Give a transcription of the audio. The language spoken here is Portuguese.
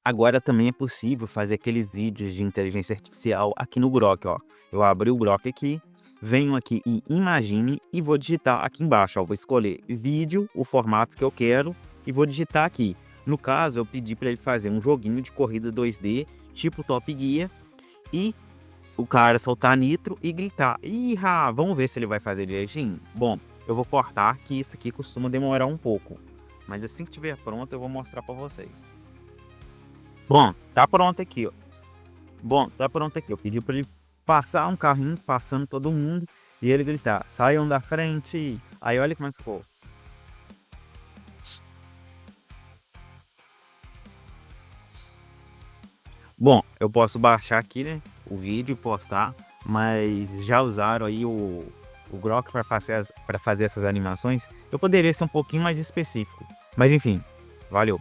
Agora também é possível fazer aqueles vídeos de inteligência artificial aqui no Grok, ó. Eu abri o Grok aqui, venho aqui em Imagine e vou digitar aqui embaixo, ó. Vou escolher vídeo, o formato que eu quero e vou digitar aqui. No caso, eu pedi para ele fazer um joguinho de corrida 2D, tipo Top Gear, e o cara soltar nitro e gritar. Vamos ver se ele vai fazer direitinho? Bom, eu vou cortar que isso aqui costuma demorar um pouco. Mas assim que estiver pronto, eu vou mostrar para vocês. Bom, tá pronto aqui, ó. Eu pedi para ele passar um carrinho, passando todo mundo, e ele gritar, saiam da frente. Aí olha como é que ficou. Bom, eu posso baixar aqui, né, o vídeo e postar, mas já usaram aí o Grok para fazer essas animações? Eu poderia ser um pouquinho mais específico, mas enfim, valeu.